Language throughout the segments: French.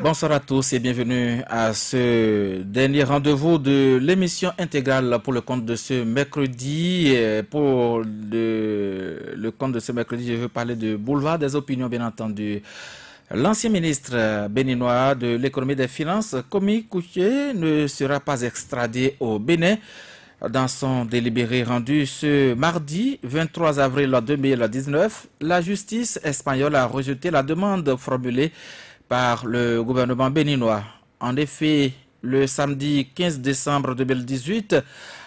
Bonsoir à tous et bienvenue à ce dernier rendez-vous de l'émission intégrale pour le compte de ce mercredi. Pour le compte de ce mercredi, je veux parler de Boulevard des opinions, bien entendu. L'ancien ministre béninois de l'économie et des finances, Komi Kouché, ne sera pas extradé au Bénin. Dans son délibéré rendu ce mardi 23 avril 2019, la justice espagnole a rejeté la demande formulée par le gouvernement béninois. En effet, le samedi 15 décembre 2018,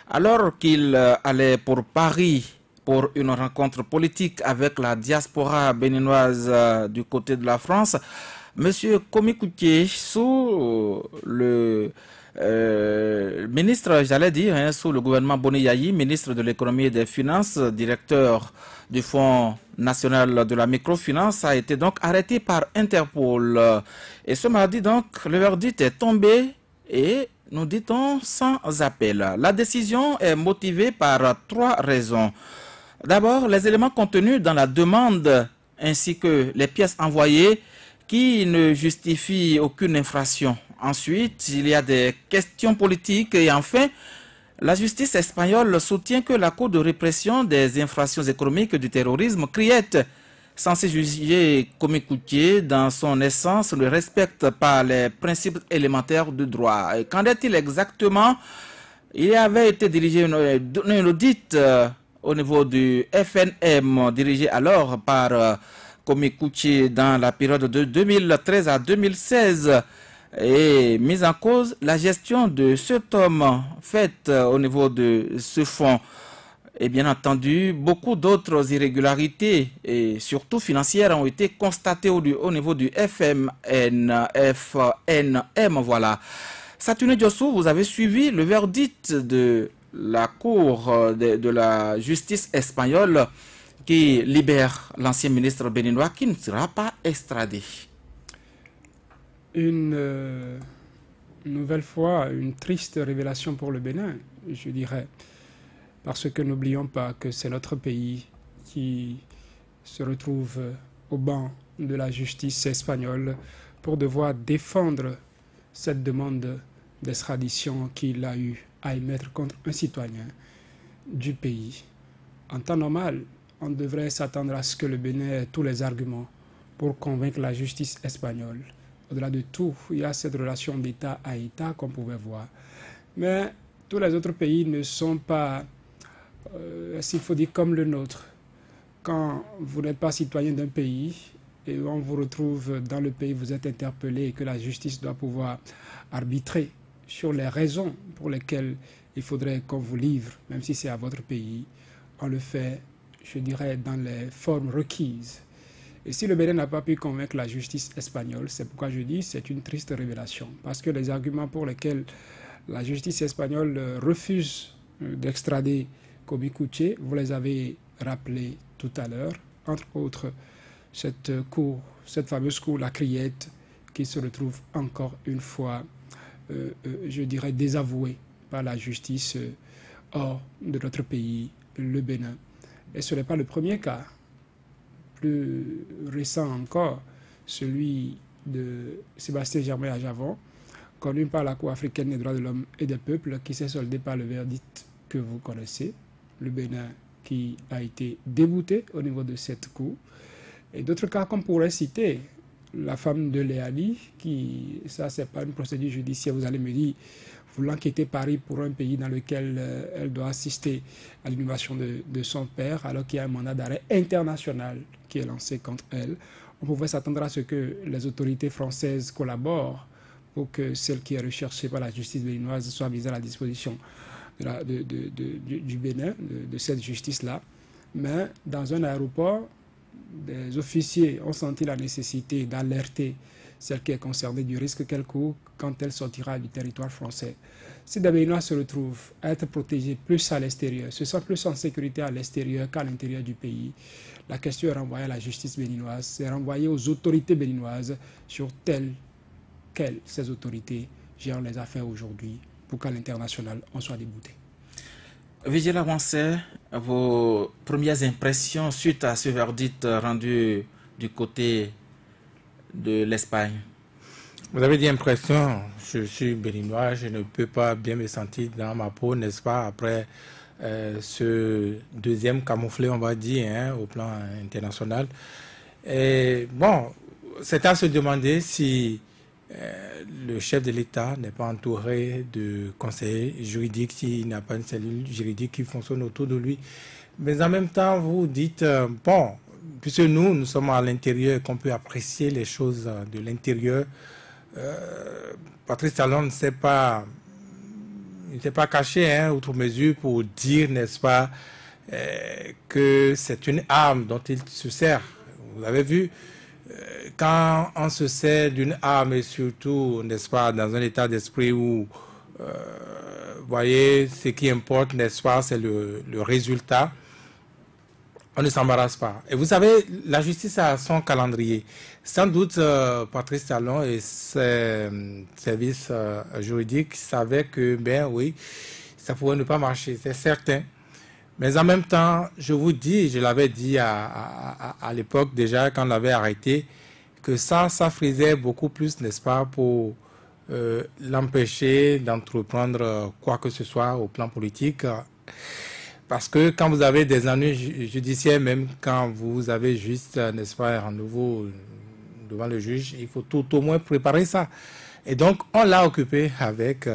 alors qu'il allait pour Paris pour une rencontre politique avec la diaspora béninoise du côté de la France, M. Komi Kouché, sous le ministre, j'allais dire, sous le gouvernement Boni Yayi, ministre de l'économie et des finances, directeur du Fonds national de la microfinance, a été donc arrêté par Interpol. Et ce mardi, donc, le verdict est tombé et, nous dit-on, sans appel. La décision est motivée par trois raisons. D'abord, les éléments contenus dans la demande ainsi que les pièces envoyées qui ne justifient aucune infraction. Ensuite, il y a des questions politiques et enfin, la justice espagnole soutient que la Cour de répression des infractions économiques du terrorisme, CRIET, censée juger Komi Kouché dans son essence, ne respecte pas les principes élémentaires du droit. Qu'en est-il exactement? Il avait été dirigé une audit au niveau du FNM, dirigé alors par Komi Kouché dans la période de 2013 à 2016. Et mise en cause la gestion de cet homme faite au niveau de ce fonds. Et bien entendu, beaucoup d'autres irrégularités, et surtout financières, ont été constatées au niveau du FNM. Voilà. Saturne Diossou, vous avez suivi le verdict de la Cour de la justice espagnole qui libère l'ancien ministre béninois qui ne sera pas extradé. Une nouvelle fois, une triste révélation pour le Bénin, je dirais, parce que n'oublions pas que c'est notre pays qui se retrouve au banc de la justice espagnole pour devoir défendre cette demande d'extradition qu'il a eu à émettre contre un citoyen du pays. En temps normal, on devrait s'attendre à ce que le Bénin ait tous les arguments pour convaincre la justice espagnole. Au-delà de tout, il y a cette relation d'État à État qu'on pouvait voir. Mais tous les autres pays ne sont pas, s'il faut dire, comme le nôtre. Quand vous n'êtes pas citoyen d'un pays et on vous retrouve dans le pays, vous êtes interpellé et que la justice doit pouvoir arbitrer sur les raisons pour lesquelles il faudrait qu'on vous livre, même si c'est à votre pays, on le fait, je dirais, dans les formes requises. Et si le Bénin n'a pas pu convaincre la justice espagnole, c'est pourquoi je dis que c'est une triste révélation. Parce que les arguments pour lesquels la justice espagnole refuse d'extrader Komi Kouché, vous les avez rappelés tout à l'heure. Entre autres, cette fameuse cour, la CRIET, qui se retrouve encore une fois, je dirais, désavouée par la justice hors de notre pays, le Bénin. Et ce n'est pas le premier cas. Plus récent encore, celui de Sébastien Germain à Javon, connu par la Cour africaine des droits de l'homme et des peuples, qui s'est soldé par le verdict que vous connaissez, le Bénin qui a été débouté au niveau de cette cour. Et d'autres cas qu'on pourrait citer, la femme de Léali, qui, ça c'est pas une procédure judiciaire, vous allez me dire, vous l'enquêtez Paris pour un pays dans lequel elle doit assister à l'innovation de son père, alors qu'il y a un mandat d'arrêt international qui est lancé contre elle. On pouvait s'attendre à ce que les autorités françaises collaborent pour que celle qui est recherchée par la justice béninoise soit mise à la disposition du Bénin, de cette justice-là. Mais dans un aéroport, des officiers ont senti la nécessité d'alerter celle qui est concernée du risque qu'elle court quand elle sortira du territoire français. Si des Béninois se retrouvent à être protégés plus à l'extérieur, se sentent plus en sécurité à l'extérieur qu'à l'intérieur du pays, la question est renvoyée à la justice béninoise, c'est renvoyé aux autorités béninoises sur telles quelles ces autorités gèrent les affaires aujourd'hui pour qu'à l'international, on soit débouté. Vigile Avancé, vos premières impressions suite à ce verdict rendu du côté de l'Espagne? Vous avez dit impression, je suis béninois, je ne peux pas bien me sentir dans ma peau, n'est-ce pas, après ce deuxième camouflet, on va dire, hein, au plan international. Et bon, c'est à se demander si le chef de l'État n'est pas entouré de conseillers juridiques, s'il n'a pas une cellule juridique qui fonctionne autour de lui. Mais en même temps, vous dites, bon, puisque nous sommes à l'intérieur et qu'on peut apprécier les choses de l'intérieur, Patrice Talon ne s'est pas caché, hein, outre mesure, pour dire, n'est-ce pas, que c'est une arme dont il se sert. Vous avez vu, quand on se sert d'une arme, et surtout, n'est-ce pas, dans un état d'esprit où, vous voyez, ce qui importe, n'est-ce pas, c'est le résultat, on ne s'embarrasse pas. Et vous savez, la justice a son calendrier. Sans doute, Patrice Talon et ses services juridiques savaient que, ben oui, ça pouvait ne pas marcher, c'est certain. Mais en même temps, je vous dis, je l'avais dit à l'époque déjà, quand on l'avait arrêté, que ça frisait beaucoup plus, n'est-ce pas, pour l'empêcher d'entreprendre quoi que ce soit au plan politique. Parce que quand vous avez des ennuis judiciaires, même quand vous avez juste, n'est-ce pas, un rendez-vous devant le juge, il faut tout au moins préparer ça. Et donc, on l'a occupé avec...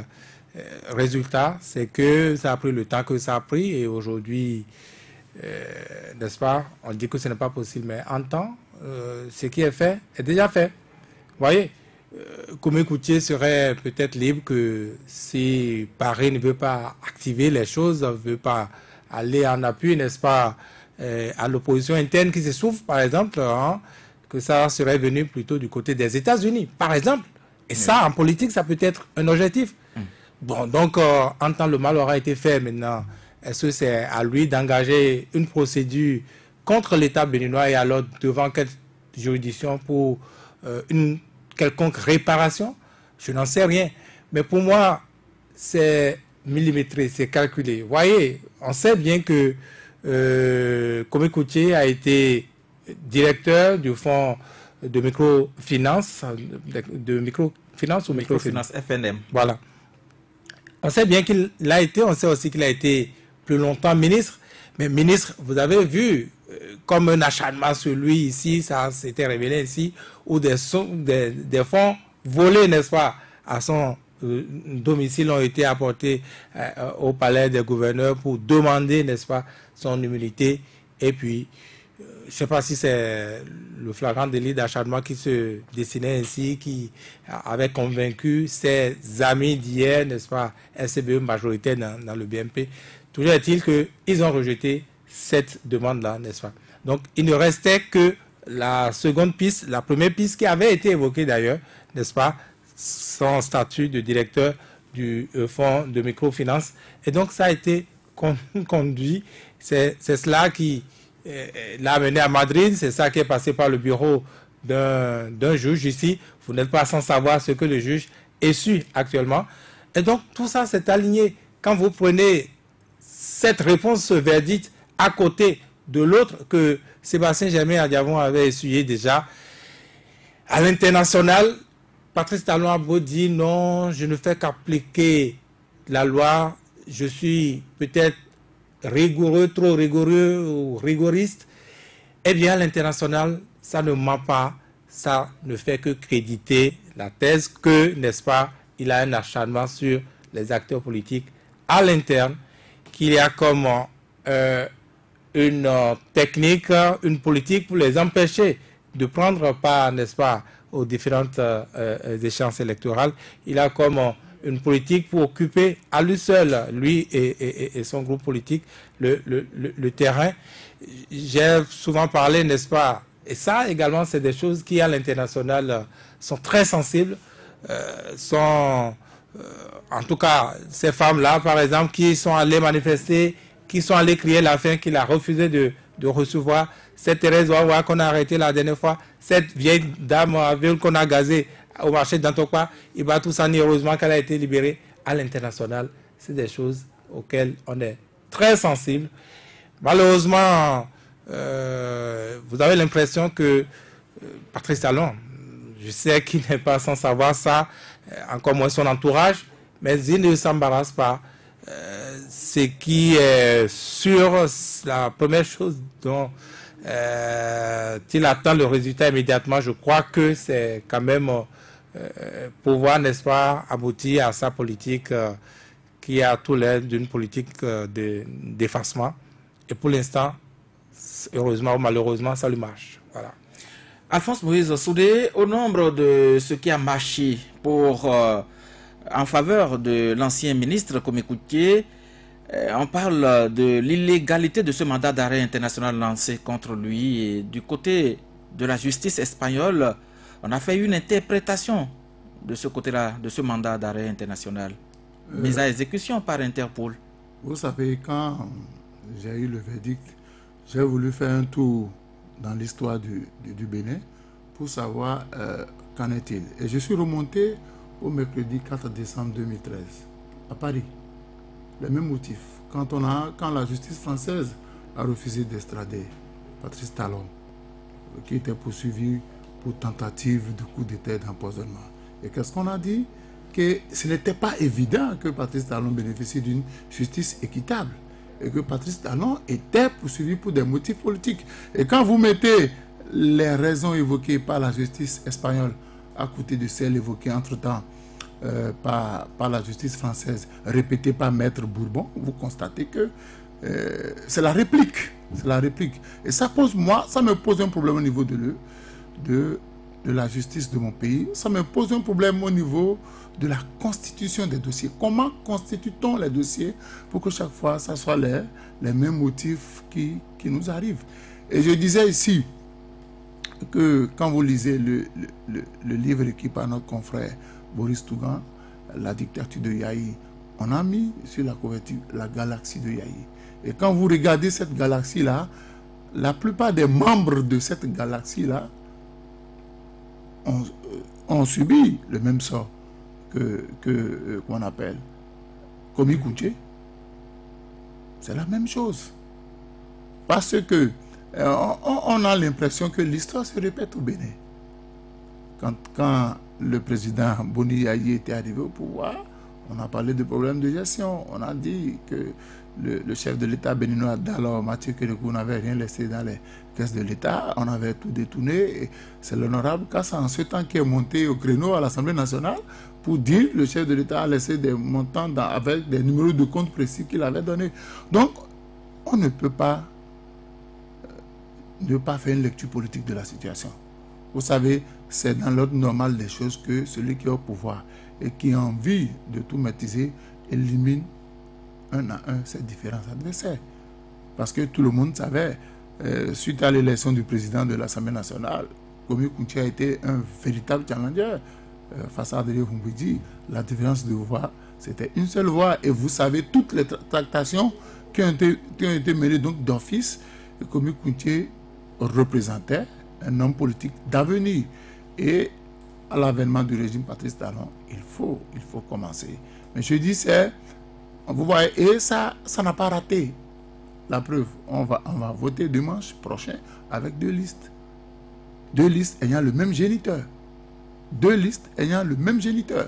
résultat, c'est que ça a pris le temps que ça a pris et aujourd'hui, n'est-ce pas, on dit que ce n'est pas possible, mais en temps, ce qui est fait est déjà fait. Vous voyez, Koumé Koutié serait peut-être libre que si Paris ne veut pas activer les choses, ne veut pas aller en appui, n'est-ce pas, à l'opposition interne qui se souffre, par exemple, hein, que ça serait venu plutôt du côté des États-Unis, par exemple. Et ça, en politique, ça peut être un objectif. Bon, donc, en temps le mal aura été fait maintenant, est-ce que c'est à lui d'engager une procédure contre l'État béninois et alors devant quelle juridiction pour une quelconque réparation? Je n'en sais rien. Mais pour moi, c'est millimétré, c'est calculé. Vous voyez, on sait bien que Koumé Koutié a été directeur du fonds de microfinance, ou microfinance FNM. Voilà. On sait bien qu'il l'a été, on sait aussi qu'il a été plus longtemps ministre. Mais ministre, vous avez vu, comme un acharnement sur lui ici, ça s'était révélé ici, où des fonds volés, n'est-ce pas, à son domicile ont été apportés au palais des gouverneurs pour demander, n'est-ce pas, son immunité. Et puis, je ne sais pas si c'est le flagrant délit d'acharnement qui se dessinait ainsi, qui avait convaincu ses amis d'hier, n'est-ce pas, SCBE majoritaire dans le BMP. Toujours est-il qu'ils ont rejeté cette demande-là, n'est-ce pas. Donc, il ne restait que la seconde piste, la première piste qui avait été évoquée d'ailleurs, n'est-ce pas, son statut de directeur du fonds de microfinance. Et donc, ça a été conduit. C'est cela qui l'a amené à Madrid, c'est ça qui est passé par le bureau d'un juge ici. Vous n'êtes pas sans savoir ce que le juge essuie actuellement. Et donc, tout ça s'est aligné. Quand vous prenez cette réponse, ce verdict, à côté de l'autre que Sébastien Germain Adiavon avait essuyé déjà, à l'international, Patrice Talon a beau dire non, je ne fais qu'appliquer la loi, je suis peut-être rigoureux, trop rigoureux ou rigoriste, eh bien, l'international, ça ne ment pas, ça ne fait que créditer la thèse que, n'est-ce pas, il a un acharnement sur les acteurs politiques à l'interne, qu'il y a comme une technique, une politique pour les empêcher de prendre part, n'est-ce pas, aux différentes échéances électorales. Il a comme une politique pour occuper à lui seul, lui et son groupe politique, le terrain. J'ai souvent parlé, n'est-ce pas, et ça également, c'est des choses qui, à l'international, sont très sensibles, en tout cas, ces femmes-là, par exemple, qui sont allées manifester, qui sont allées crier la faim, qu'il a refusé de recevoir, cette Thérèse Ouawa qu'on a arrêtée la dernière fois, cette vieille dame qu'on a gazée au marché d'Antokwa, Ibatou Sani, heureusement qu'elle a été libérée à l'international. C'est des choses auxquelles on est très sensible. Malheureusement, vous avez l'impression que Patrice Talon, je sais qu'il n'est pas sans savoir ça, encore moins son entourage, mais il ne s'embarrasse pas. Ce qui est sûr, la première chose dont il attend le résultat immédiatement, je crois que c'est quand même pouvoir, n'est-ce pas, aboutir à sa politique qui a tout l'air d'une politique d'effacement. Et pour l'instant, heureusement ou malheureusement, ça lui marche. Voilà. Alphonse Moïse Soudé, au nombre de ce qui a marché en faveur de l'ancien ministre Kwame Coutié, on parle de l'illégalité de ce mandat d'arrêt international lancé contre lui. Et du côté de la justice espagnole, on a fait une interprétation de ce côté-là, de ce mandat d'arrêt international, mise à exécution par Interpol. Vous savez, quand j'ai eu le verdict, j'ai voulu faire un tour dans l'histoire du Bénin pour savoir qu'en est-il. Et je suis remonté au mercredi 4 décembre 2013 à Paris. Les mêmes motifs. Quand la justice française a refusé d'extrader Patrice Talon, qui était poursuivi pour tentative de coup d'État et d'empoisonnement. Et qu'est-ce qu'on a dit? Que ce n'était pas évident que Patrice Talon bénéficie d'une justice équitable et que Patrice Talon était poursuivi pour des motifs politiques. Et quand vous mettez les raisons évoquées par la justice espagnole à côté de celles évoquées entre-temps par la justice française, répétée par Maître Bourbon, vous constatez que c'est la réplique. C'est la réplique. Et ça me pose un problème au niveau de la justice de mon pays. Ça me pose un problème au niveau de la constitution des dossiers. Comment constitue-t-on les dossiers pour que chaque fois, ça soit les mêmes motifs qui nous arrivent? Et je disais ici que quand vous lisez le livre écrit par notre confrère Boris Tougan, La dictature de Yahi, on a mis sur la couverture la galaxie de Yahi. Et quand vous regardez cette galaxie-là, la plupart des membres de cette galaxie-là ont subi le même sort qu'on appelle Kwame Coutié. C'est la même chose. Parce que on a l'impression que l'histoire se répète au Bénin. Quand le président Boni Yayi était arrivé au pouvoir, on a parlé de problèmes de gestion. On a dit que le chef de l'État béninois d'alors, Mathieu Kérékou, n'avait rien laissé dans les caisses de l'État. On avait tout détourné. C'est l'honorable Kassa, en ce temps, qui est monté au créneau à l'Assemblée nationale pour dire que le chef de l'État a laissé des montants avec des numéros de compte précis qu'il avait donnés. Donc, on ne peut pas ne pas faire une lecture politique de la situation. Vous savez, c'est dans l'ordre normal des choses que celui qui est au pouvoir et qui a envie de tout maîtriser élimine un à un ses différents adversaires. Parce que tout le monde savait, suite à l'élection du président de l'Assemblée nationale, Kwame Coutié a été un véritable challenger face à Adrien Humbidi. La différence de voix, c'était une seule voix. Et vous savez, toutes les tractations qui ont été menées donc d'office, Kwame Coutié représentait un homme politique d'avenir. Et à l'avènement du régime Patrice Talon, il faut commencer. Mais je dis, vous voyez, et ça n'a pas raté. La preuve, on va voter dimanche prochain avec deux listes. Deux listes ayant le même géniteur. Deux listes ayant le même géniteur.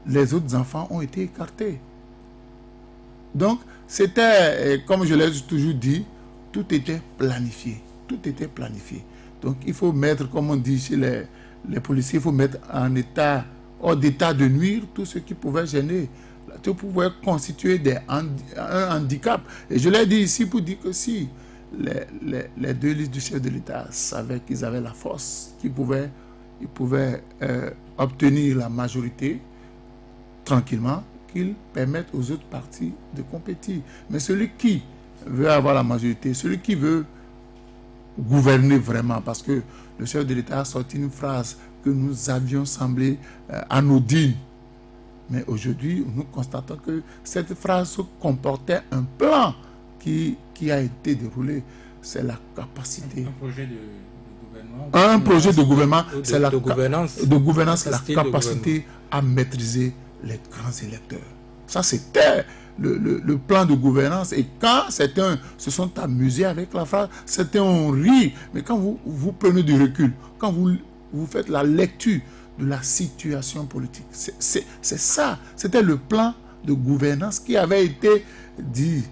Les autres enfants ont été écartés. Donc, c'était, comme je l'ai toujours dit, tout était planifié. Tout était planifié. Donc, il faut mettre, comme on dit chez les policiers, il faut mettre hors d'état de nuire tout ce qui pouvait gêner, tout pouvait constituer un handicap. Et je l'ai dit ici pour dire que si les deux listes du chef de l'État savaient qu'ils avaient la force, qu'ils pouvaient obtenir la majorité tranquillement, qu'ils permettent aux autres partis de compétir. Mais celui qui veut avoir la majorité, celui qui veut gouverner vraiment, parce que le chef de l'État a sorti une phrase que nous avions semblé anodine. Mais aujourd'hui, nous constatons que cette phrase comportait un plan qui a été déroulé. C'est la capacité. Un projet de gouvernement. Un projet de gouvernement, c'est la gouvernance, la capacité à maîtriser les grands électeurs. Ça, c'était le plan de gouvernance. Et quand certains se sont amusés avec la phrase, certains ont ri. Mais quand vous prenez du recul, quand vous vous faites la lecture de la situation politique. C'est ça, c'était le plan de gouvernance qui avait été dit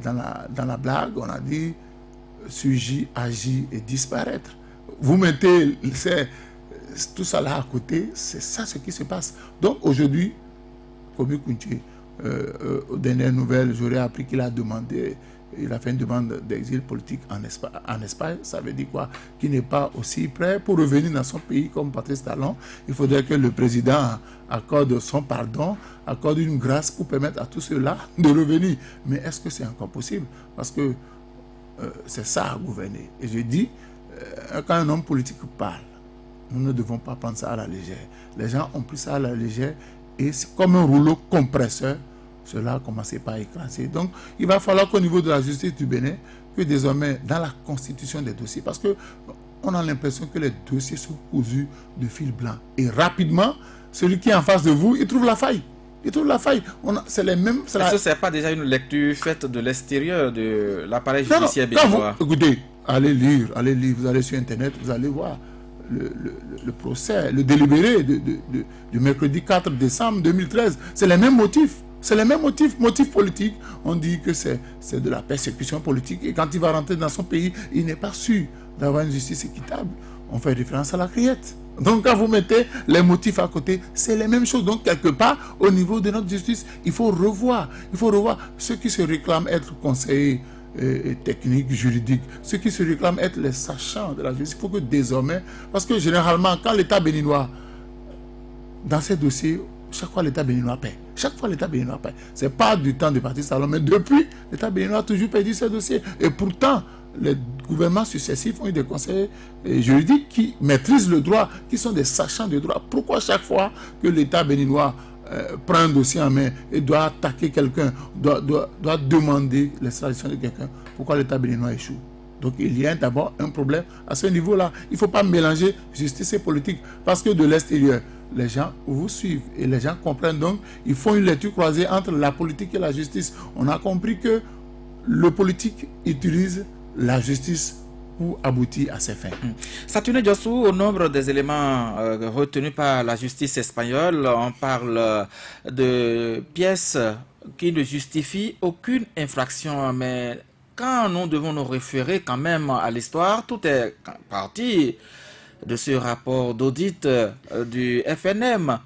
dans la blague. On a dit surgir, agir et disparaître. Vous mettez tout ça là à côté, c'est ça ce qui se passe. Donc aujourd'hui, Komi Kounché, aux dernières nouvelles, j'aurais appris qu'il a demandé, il a fait une demande d'exil politique en Espagne. Ça veut dire quoi? Qu'il n'est pas aussi prêt pour revenir dans son pays comme Patrice Talon. Il faudrait que le président accorde son pardon, accorde une grâce pour permettre à tous ceux-là de revenir. Mais est-ce que c'est encore possible? Parce que c'est ça à gouverner. Et je dis, quand un homme politique parle, nous ne devons pas prendre ça à la légère. Les gens ont pris ça à la légère et c'est comme un rouleau compresseur. Cela a commencé par écraser. Donc, il va falloir qu'au niveau de la justice du Bénin, que désormais, dans la constitution des dossiers, parce qu'on a l'impression que les dossiers sont cousus de fil blanc. Et rapidement, celui qui est en face de vous, il trouve la faille. Il trouve la faille. C'est les mêmes... Est-ce que ce n'est pas déjà une lecture faite de l'extérieur de l'appareil judiciaire béninois? Écoutez, allez lire, vous allez sur Internet, vous allez voir le procès, le délibéré du mercredi 4 décembre 2013. C'est les mêmes motifs. C'est les mêmes motifs politiques. On dit que c'est de la persécution politique. Et quand il va rentrer dans son pays, il n'est pas sûr d'avoir une justice équitable. On fait référence à la criette. Donc quand vous mettez les motifs à côté, c'est les mêmes choses. Donc quelque part, au niveau de notre justice, il faut revoir ceux qui se réclament être conseillers techniques, juridiques, ceux qui se réclament être les sachants de la justice. Il faut que désormais, parce que généralement, quand l'État béninois, dans ces dossiers, chaque fois l'État béninois paie. Chaque fois l'État béninois paie. Ce n'est pas du temps de Patrice Talon, mais depuis, l'État béninois a toujours perdu ces dossiers. Et pourtant, les gouvernements successifs ont eu des conseillers juridiques qui maîtrisent le droit, qui sont des sachants de droit. Pourquoi chaque fois que l'État béninois prend un dossier en main et doit attaquer quelqu'un, doit demander l'extradition de quelqu'un, pourquoi l'État béninois échoue? Donc il y a d'abord un problème à ce niveau-là. Il ne faut pas mélanger justice et politique. Parce que de l'extérieur, les gens vous suivent et les gens comprennent. Donc ils font une lecture croisée entre la politique et la justice. On a compris que le politique utilise la justice pour aboutir à ses fins. Saturne Diossou, au nombre des éléments retenus par la justice espagnole, on parle de pièces qui ne justifient aucune infraction, mais quand nous devons nous référer quand même à l'histoire, tout est parti de ce rapport d'audit du FNM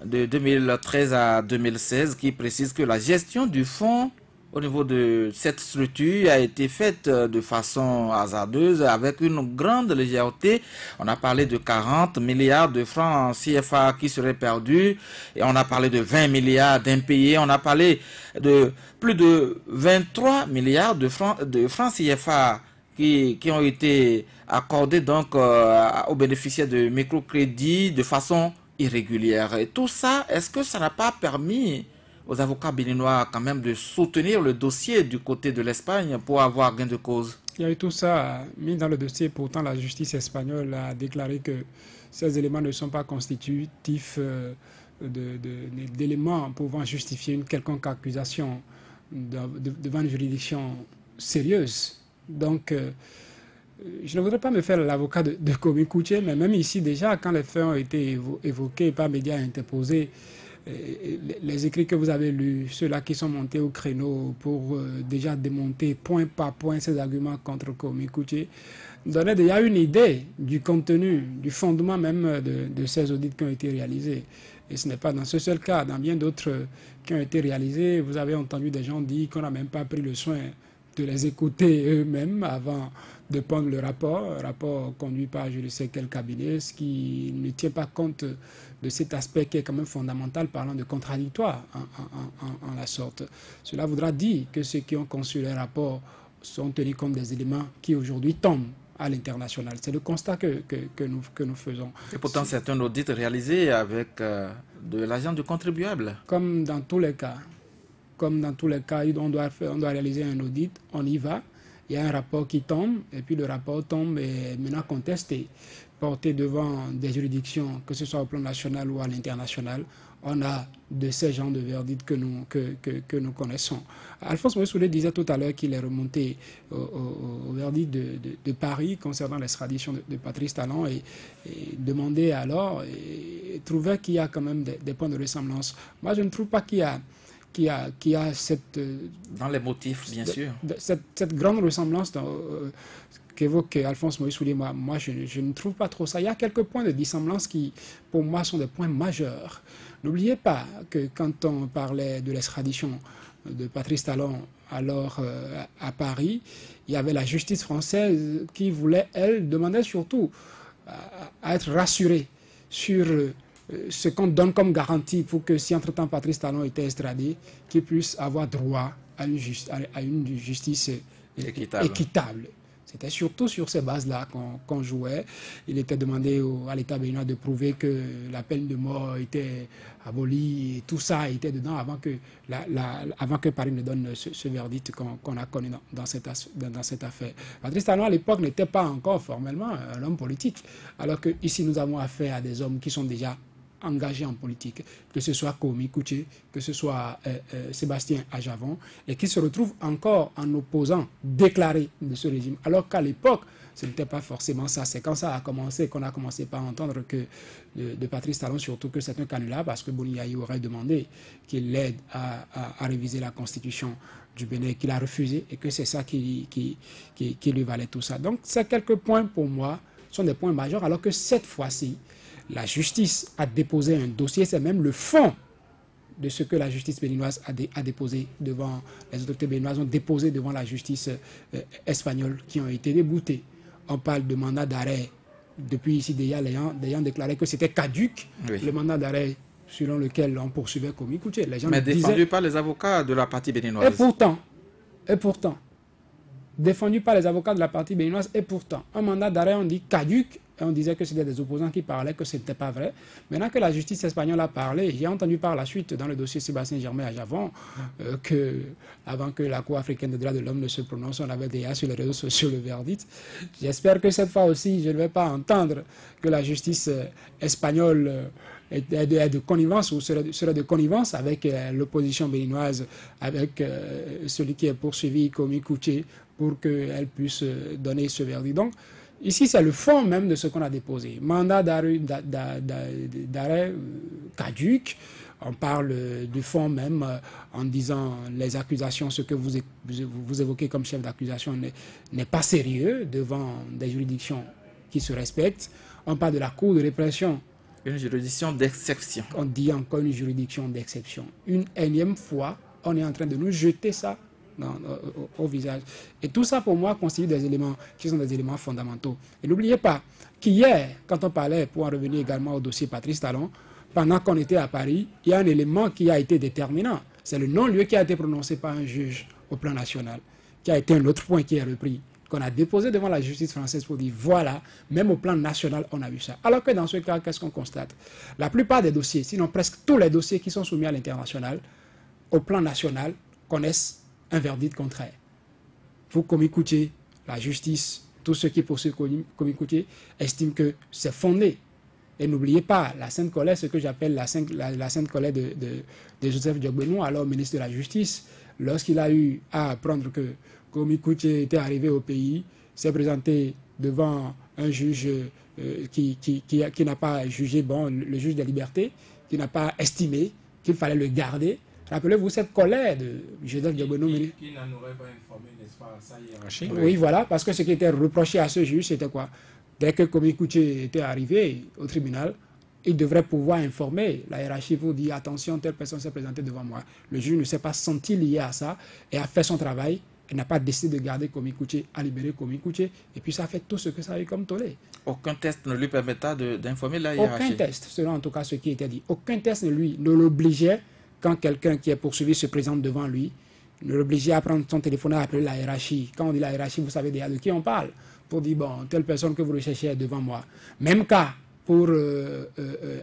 de 2013 à 2016 qui précise que la gestion du fonds au niveau de cette structure a été faite de façon hasardeuse avec une grande légèreté. On a parlé de 40 milliards de francs CFA qui seraient perdus et on a parlé de 20 milliards d'impayés. On a parlé de plus de 23 milliards de francs CFA qui ont été accordés donc aux bénéficiaires de microcrédits de façon irrégulière. Et tout ça, est-ce que ça n'a pas permis aux avocats béninois quand même de soutenir le dossier du côté de l'Espagne pour avoir gain de cause? Il y a eu tout ça mis dans le dossier. Pourtant, la justice espagnole a déclaré que ces éléments ne sont pas constitutifs d'éléments pouvant justifier une quelconque accusation devant une juridiction sérieuse. Donc, je ne voudrais pas me faire l'avocat de Komi Kounché, mais même ici déjà, quand les faits ont été évoqués par médias interposés, les écrits que vous avez lus, ceux-là qui sont montés au créneau pour déjà démonter point par point ces arguments contre Komi Kounché, donnaient déjà une idée du contenu, du fondement même de ces audits qui ont été réalisés. Et ce n'est pas dans ce seul cas, dans bien d'autres qui ont été réalisés, vous avez entendu des gens dire qu'on n'a même pas pris le soin de les écouter eux-mêmes avant de prendre le rapport conduit par je ne sais quel cabinet, ce qui ne tient pas compte de cet aspect qui est quand même fondamental, parlant de contradictoire en la sorte. Cela voudra dire que ceux qui ont conçu les rapports sont tenus compte des éléments qui aujourd'hui tombent à l'international. C'est le constat que nous faisons. Et pourtant, c'est un audit réalisé avec de l'argent du contribuable. Comme dans tous les cas. On doit réaliser un audit, on y va, il y a un rapport qui tombe, et puis le rapport tombe et est maintenant contesté porté devant des juridictions, que ce soit au plan national ou à l'international, on a de ces genres de verdicts que nous connaissons. Alphonse Maurice Soudé disait tout à l'heure qu'il est remonté au verdict de Paris concernant l'extradition de Patrice Talon et demandait alors, et trouvait qu'il y a quand même des points de ressemblance. Moi, je ne trouve pas qu'il y a cette... Dans les motifs, bien sûr. Cette grande ressemblance qu'évoque Alphonse Maurice Soudé, moi je ne trouve pas trop ça. Il y a quelques points de dissemblance qui, pour moi, sont des points majeurs. N'oubliez pas que quand on parlait de l'extradition de Patrice Talon, alors à Paris, il y avait la justice française qui voulait, elle, demandait surtout à être rassurée sur ce qu'on donne comme garantie pour que si entre-temps Patrice Talon était extradé, qu'il puisse avoir droit à une justice équitable. C'était surtout sur ces bases-là qu'on jouait. Il était demandé à l'État béninois de prouver que la peine de mort était abolie et tout ça était dedans avant que Paris ne donne ce verdict qu'on a connu dans cette affaire. Patrice Talon, à l'époque, n'était pas encore formellement un homme politique, alors qu'ici, nous avons affaire à des hommes qui sont déjà engagés en politique, que ce soit Komi Kouché, que ce soit Sébastien Ajavon, et qui se retrouvent encore en opposant déclaré de ce régime, alors qu'à l'époque, ce n'était pas forcément ça. C'est quand ça a commencé qu'on a commencé par entendre que de Patrice Talon, surtout que c'est un candidat, parce que Boni Yayi aurait demandé qu'il l'aide à réviser la constitution du Bénin, qu'il a refusé, et que c'est ça qui lui valait tout ça. Donc, ces quelques points, pour moi, sont des points majeurs, alors que cette fois-ci, la justice a déposé un dossier, c'est même le fond de ce que la justice béninoise a déposé devant, les autorités béninoises ont déposé devant la justice espagnole qui ont été déboutées. On parle de mandat d'arrêt depuis ici déjà l'ayant déclaré que c'était caduc, oui. Le mandat d'arrêt selon lequel on poursuivait Komi Kouché. Mais défendu par les avocats de la partie béninoise. Et pourtant, défendu par les avocats de la partie béninoise, et pourtant, un mandat d'arrêt, on dit caduc, et on disait que c'était des opposants qui parlaient, que ce n'était pas vrai. Maintenant que la justice espagnole a parlé, j'ai entendu par la suite dans le dossier Sébastien Germain Ajavon que, avant que la Cour africaine des droits de l'homme ne se prononce, on avait déjà sur les réseaux sociaux le verdict. J'espère que cette fois aussi, je ne vais pas entendre que la justice espagnole est de connivence ou serait de connivence avec l'opposition béninoise, avec celui qui est poursuivi, Komi Kouché, pour qu'elle puisse donner ce verdict. Donc, ici, c'est le fond même de ce qu'on a déposé. Mandat d'arrêt caduc. On parle du fond même en disant les accusations, ce que vous évoquez comme chef d'accusation n'est pas sérieux devant des juridictions qui se respectent. On parle de la Cour de répression. Une juridiction d'exception. On dit encore une juridiction d'exception. Une énième fois, on est en train de nous jeter ça au visage. Et tout ça, pour moi, constitue des éléments qui sont des éléments fondamentaux. Et n'oubliez pas qu'hier, quand on parlait, pour en revenir également au dossier Patrice Talon, pendant qu'on était à Paris, il y a un élément qui a été déterminant. C'est le non-lieu qui a été prononcé par un juge au plan national, qui a été un autre point qui est repris, qu'on a déposé devant la justice française pour dire, voilà, même au plan national, on a vu ça. Alors que dans ce cas, qu'est-ce qu'on constate? La plupart des dossiers, sinon presque tous les dossiers qui sont soumis à l'international, au plan national, connaissent un verdict contraire. Pour Komi Kouché, la justice, tous ceux qui poursuivent Komi Kouché estiment que c'est fondé. Et n'oubliez pas, la Sainte Colère, ce que j'appelle la Sainte Colère de Joseph Diogbenou, alors ministre de la Justice, lorsqu'il a eu à apprendre que Komi Kouché était arrivé au pays, s'est présenté devant un juge qui n'a pas jugé, bon, le juge des libertés, qui n'a pas estimé qu'il fallait le garder. Rappelez-vous cette colère de Joseph Diogbenou. Qui n'en aurait pas informé, n'est-ce pas, sa hiérarchie. Oui, voilà, parce que ce qui était reproché à ce juge, c'était quoi? Dès que Komi Kouché était arrivé au tribunal, il devrait pouvoir informer la hiérarchie pour dire attention, telle personne s'est présentée devant moi. Le juge ne s'est pas senti lié à ça et a fait son travail. Il n'a pas décidé de garder Komi Kouché, a libéré Komi Kouché, et puis ça a fait tout ce que ça a eu comme tollé. Aucun test ne lui permettra d'informer la hiérarchie. Aucun test, selon en tout cas ce qui était dit. Aucun test ne l'obligeait, quand quelqu'un qui est poursuivi se présente devant lui, ne l'obligeait à prendre son téléphone et à appeler la hiérarchie. Quand on dit la hiérarchie, vous savez déjà de qui on parle. Pour dire, bon, telle personne que vous recherchez est devant moi. Même cas pour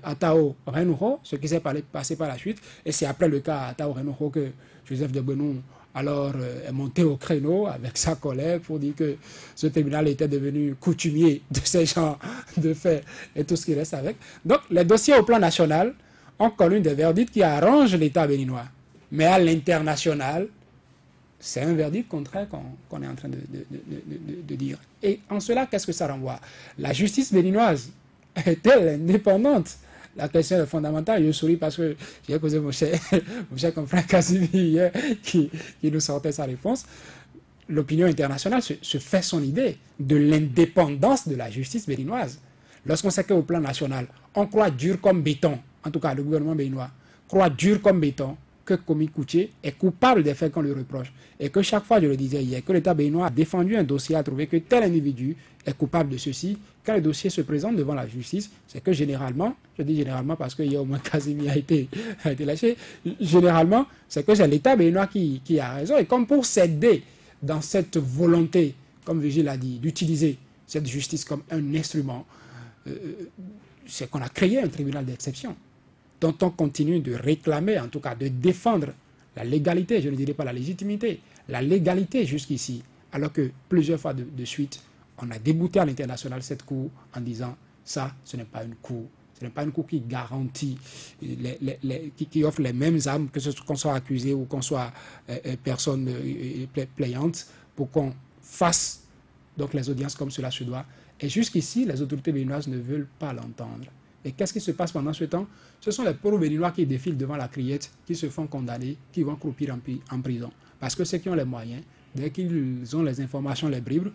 Atao Renouho, ce qui s'est passé par la suite, et c'est après le cas Atao Renouho que Joseph Diogbenou alors est monté au créneau avec sa colère pour dire que ce tribunal était devenu coutumier de ces genres de faits et tout ce qui reste avec. Donc les dossiers au plan national ont connu des verdicts qui arrangent l'État béninois. Mais à l'international, c'est un verdict contraire qu'on est en train de dire. Et en cela, qu'est-ce que ça renvoie? La justice béninoise est-elle indépendante? La question est fondamentale. Je souris parce que j'ai posé mon cher confrère Casimir hier qui nous sortait sa réponse. L'opinion internationale se fait son idée de l'indépendance de la justice béninoise. Lorsqu'on sait qu'au plan national, on croit dur comme béton, en tout cas le gouvernement béninois, croit dur comme béton que Komi Koutié est coupable des faits qu'on lui reproche. Et que chaque fois, je le disais hier, que l'État béninois a défendu un dossier, a trouvé que tel individu est coupable de ceci. Quand le dossier se présente devant la justice, c'est que généralement, je dis généralement parce qu'il y a au moins Casimir a été lâché, généralement, c'est que c'est l'État béninois qui a raison. Et comme pour s'aider dans cette volonté, comme Vigile a dit, d'utiliser cette justice comme un instrument, c'est qu'on a créé un tribunal d'exception dont on continue de réclamer, en tout cas de défendre la légalité, je ne dirais pas la légitimité, la légalité jusqu'ici, alors que plusieurs fois de suite, on a débouté à l'international cette cour en disant ça, ce n'est pas une cour. Ce n'est pas une cour qui garantit, qui offre les mêmes armes, qu'on soit accusé ou qu'on soit personne plaignante, pour qu'on fasse donc les audiences comme cela se doit. Et jusqu'ici, les autorités béninoises ne veulent pas l'entendre. Et qu'est-ce qui se passe pendant ce temps? Ce sont les pauvres béninois qui défilent devant la criette, qui se font condamner, qui vont croupir en prison. Parce que ceux qui ont les moyens, dès qu'ils ont les informations, les bribes,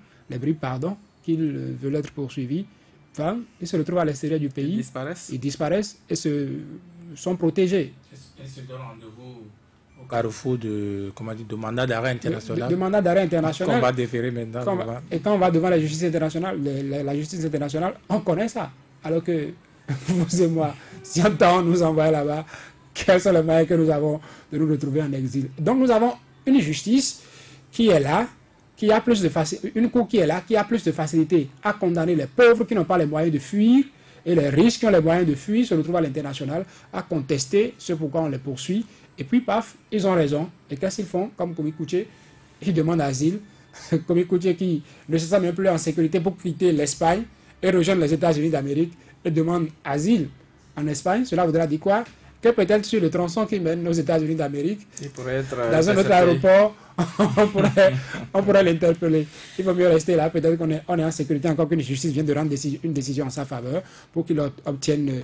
qu'ils veulent être poursuivis, enfin, ils se retrouvent à l'extérieur du pays. Ils disparaissent et sont protégés. Ils se donnent rendez-vous au carrefour de mandat d'arrêt international. De mandat d'arrêt international. On va déférer maintenant. Et quand on va devant la justice internationale, la justice internationale, on connaît ça. Alors que vous et moi, si un temps on nous envoie là-bas, quels sont les moyens que nous avons de nous retrouver en exil? Donc nous avons une justice qui est là, qui a plus de facilité, une cour qui est là, qui a plus de facilité à condamner les pauvres qui n'ont pas les moyens de fuir, et les riches qui ont les moyens de fuir se retrouvent à l'international à contester ce pourquoi on les poursuit. Et puis paf, ils ont raison. Et qu'est-ce qu'ils font? Comme Komi Koutié, ils demandent asile. Komi Koutié qui ne se sent même plus en sécurité pour quitter l'Espagne et rejoindre les États-Unis d'Amérique et demande asile en Espagne. Cela voudra dire quoi? Que peut-être sur le tronçon qui mène aux États-Unis d'Amérique, dans un autre aéroport, on pourrait l'interpeller. Il vaut mieux rester là, peut-être qu'on est en sécurité, encore qu'une justice vient de rendre une décision en sa faveur pour qu'il obtienne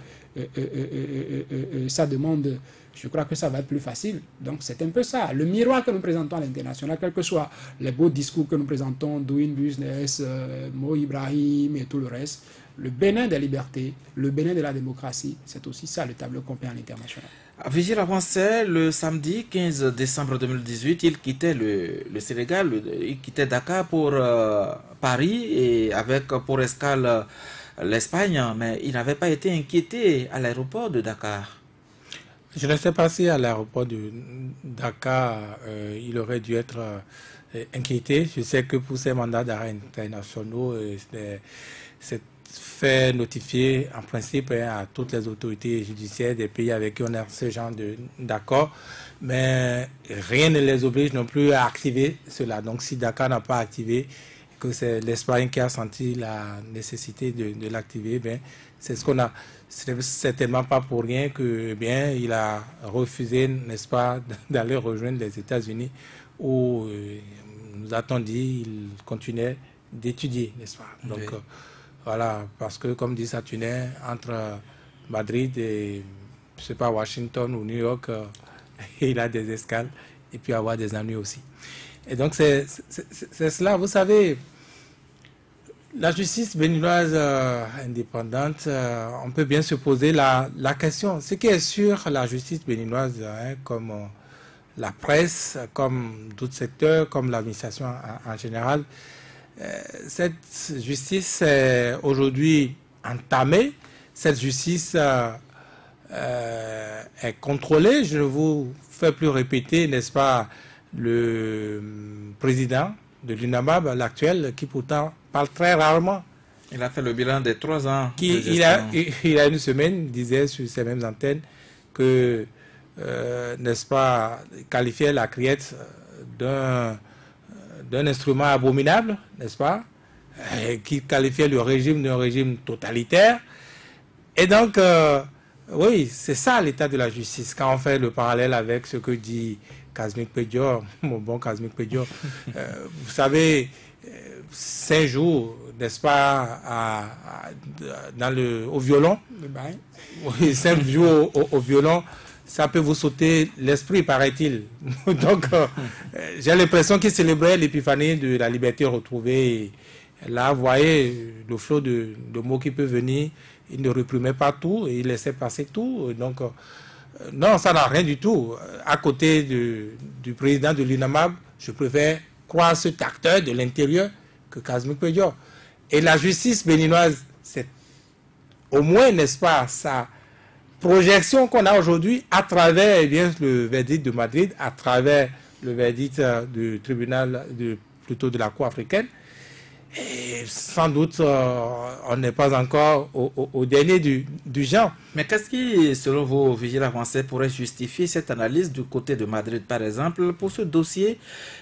sa demande. Je crois que ça va être plus facile. Donc c'est un peu ça. Le miroir que nous présentons à l'international, quels que soient les beaux discours que nous présentons, Doing Business, Mo Ibrahim et tout le reste, le Bénin des libertés, le Bénin de la démocratie, c'est aussi ça le tableau qu'on peint à l'international. Vigile avançait le samedi 15 décembre 2018, il quittait le Sénégal, il quittait Dakar pour Paris et avec pour escale l'Espagne, mais il n'avait pas été inquiété à l'aéroport de Dakar. Je ne sais pas si à l'aéroport de Dakar, il aurait dû être inquiété. Je sais que pour ces mandats d'arrêt internationaux, c'est fait notifier en principe à toutes les autorités judiciaires des pays avec qui on a ce genre d'accord, mais rien ne les oblige non plus à activer cela. Donc si Dakar n'a pas activé, que c'est l'Espagne qui a senti la nécessité de l'activer, ben, c'est ce qu'on a. C'est certainement pas pour rien que il a refusé, n'est-ce pas, d'aller rejoindre les États-Unis où nous a-t-on dit, il continuait d'étudier, n'est-ce pas. Donc oui. Voilà, parce que comme dit Saturnin, entre Madrid et je sais pas, Washington ou New York, il a des escales et puis avoir des ennuis aussi. Et donc c'est cela, vous savez. La justice béninoise indépendante, on peut bien se poser la question. Ce qui est sûr, la justice béninoise, comme la presse, comme d'autres secteurs, comme l'administration en général, cette justice est aujourd'hui entamée. Cette justice est contrôlée. Je ne vous fais plus répéter, n'est-ce pas, le président de l'UNAMAB, l'actuel, qui pourtant parle très rarement. Il a fait le bilan des 3 ans. Il a une semaine, disait sur ces mêmes antennes que, n'est-ce pas, qualifiait la criette d'un instrument abominable, n'est-ce pas, qui qualifiait le régime d'un régime totalitaire. Et donc, oui, c'est ça l'état de la justice. Quand on fait le parallèle avec ce que dit Kazmik Pedior, mon bon Kazmik Pedior, vous savez, 5 jours, n'est-ce pas, au violon, oui, 5 jours au violon, ça peut vous sauter l'esprit, paraît-il. Donc, j'ai l'impression qu'il célébrait l'épiphanie de la liberté retrouvée. Là, vous voyez le flot de mots qui peut venir. Il ne réprimait pas tout et il laissait passer tout. Donc, non, ça n'a rien du tout. À côté du président de l'UNAMAB, je préfère croire cet acteur de l'intérieur que Kazmik Pedior. Et la justice béninoise, c'est au moins, n'est-ce pas, ça projection qu'on a aujourd'hui à travers le verdict de Madrid, à travers le verdict du tribunal, plutôt de la Cour africaine. Et sans doute, on n'est pas encore au dernier du genre. Mais qu'est-ce qui, selon vous, vigilants français, pourrait justifier cette analyse du côté de Madrid, par exemple, pour ce dossier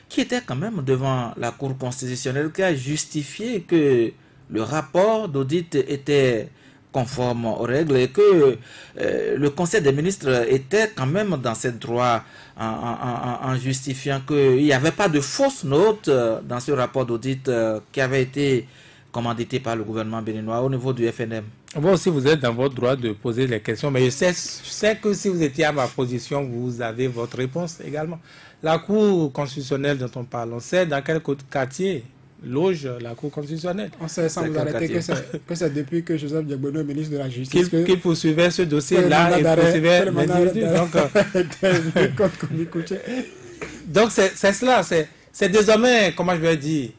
qui était quand même devant la Cour constitutionnelle, qui a justifié que le rapport d'audit était conforme aux règles et que le Conseil des ministres était quand même dans ses droits en justifiant qu'il n'y avait pas de fausses notes dans ce rapport d'audit qui avait été commandité par le gouvernement béninois au niveau du FNM. Vous aussi, vous êtes dans votre droit de poser les questions, mais je sais que si vous étiez à ma position, vous avez votre réponse également. La Cour constitutionnelle dont on parle, on sait dans quel quartier loge la Cour constitutionnelle. On sait sans vous arrêter que c'est depuis que Joseph Diabono est ministre de la Justice qu'il poursuivait ce dossier-là et poursuivait l'individu. Donc c'est cela, c'est désormais, comment je vais dire,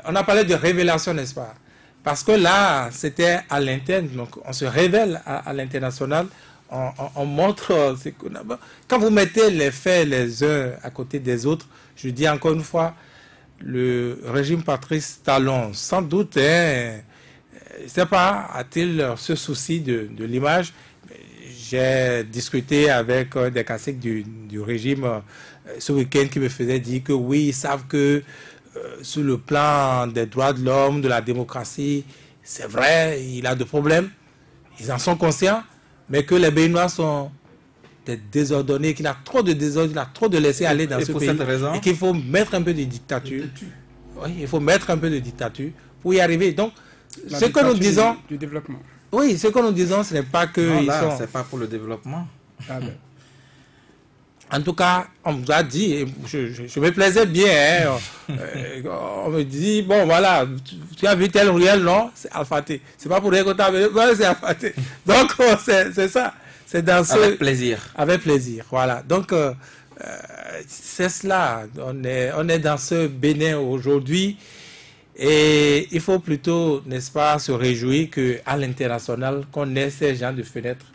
on a parlé de révélation, n'est-ce pas? Parce que là, c'était à l'interne, donc on se révèle à l'international, on montre ce qu'on a. Quand vous mettez les faits les uns à côté des autres, je dis encore une fois, le régime Patrice Talon, sans doute, je ne sais pas, a-t-il ce souci de l'image? J'ai discuté avec des caciques du régime ce week-end qui me faisaient dire que oui, ils savent que sur le plan des droits de l'homme, de la démocratie, c'est vrai, il a des problèmes, ils en sont conscients, mais que les Béninois sont des désordonnés, qu'il a trop de désordre, il a trop de laisser aller dans ce pays, et qu'il faut mettre un peu de dictature. Oui, il faut mettre un peu de dictature pour y arriver. Donc, ce que nous disons... Du développement. Oui, ce que nous disons, ce n'est pas que... Non, là, c'est pas pour le développement. Ah ben. En tout cas, on nous a dit, et je me plaisais bien, on me dit, bon voilà, tu as vu tel réel, non? C'est Alphaté. C'est pas pour dire que tu as vu, c'est Alphaté. Donc, c'est ça. C'est dans ce... Avec plaisir. Avec plaisir, voilà. Donc, c'est cela. On est dans ce Bénin aujourd'hui. Et il faut plutôt, n'est-ce pas, se réjouir qu'à l'international, qu'on ait ces gens de fenêtres,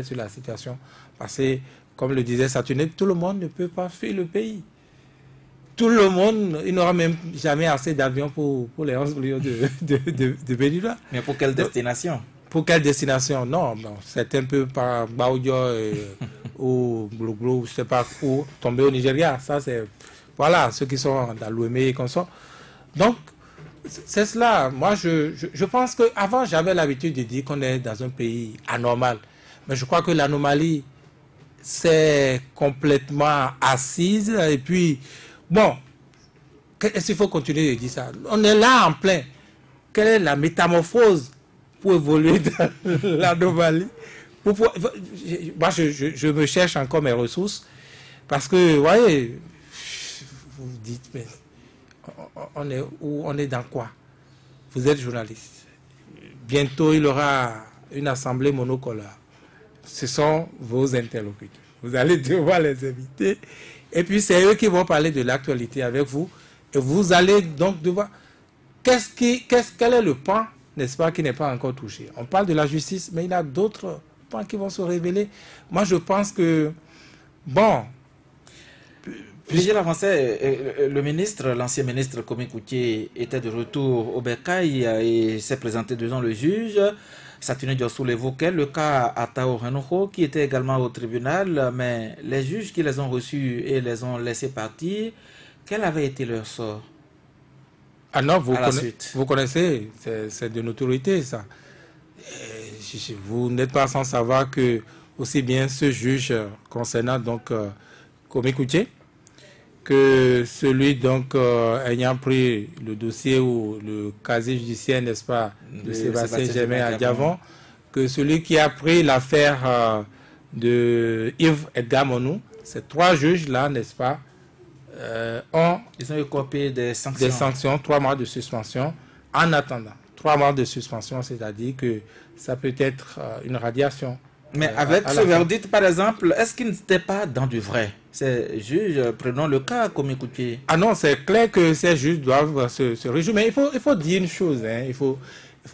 sur la situation. Parce que, comme le disait Saturne, tout le monde ne peut pas fuir le pays. Tout le monde, il n'aura même jamais assez d'avions pour les 11 millions de Béninois. Mais pour quelle destination? Pour quelle destination? Non, c'est un peu par Baoudio ou Blou, je ne sais pas où, tomber au Nigeria. Ça, c'est... Voilà, ceux qui sont dans l'OME et qu'on sort. Donc, c'est cela. Moi, je pense qu'avant, j'avais l'habitude de dire qu'on est dans un pays anormal. Mais je crois que l'anomalie, c'est complètement assise. Et puis, bon, est-ce qu'il faut continuer de dire ça? On est là en plein. Quelle est la métamorphose pour évoluer dans l'anomalie? Moi, je me cherche encore mes ressources. Parce que, vous voyez, vous vous dites, mais on est où? On est dans quoi? Vous êtes journaliste. Bientôt, il y aura une assemblée monocolore. Ce sont vos interlocuteurs. Vous allez devoir les inviter. Et puis, c'est eux qui vont parler de l'actualité avec vous. Et vous allez donc devoir... Quel est le pan, n'est-ce pas, qui n'est pas encore touché? On parle de la justice, mais il y a d'autres pans qui vont se révéler. Moi, je pense que... Bon... Vigile avancé, l'ancien ministre Komi Koutié était de retour au Bercail et s'est présenté devant le juge. Satiné Diossou l'évoquait, le cas Atao Renouho, qui était également au tribunal, mais les juges qui les ont reçus et les ont laissés partir, quel avait été leur sort? Ah non, vous connaissez, c'est de notoriété ça. Vous n'êtes pas sans savoir que aussi bien ce juge concernant donc Kwame Kouché que celui donc ayant pris le dossier ou le casier judiciaire, n'est-ce pas, de Sébastien Germain à Diavon, que celui qui a pris l'affaire de Yves Edgar Monou, ces trois juges là, n'est-ce pas, ils ont écopé des sanctions. Des sanctions, 3 mois de suspension en attendant. 3 mois de suspension, c'est-à-dire que ça peut être une radiation. Mais avec ce verdict, par exemple, est-ce qu'il n'était pas dans du vrai? Ces juges, prenons le cas Kwame Kouché. Ah non, c'est clair que ces juges doivent se réjouir. Mais il faut dire une chose. Hein, il faut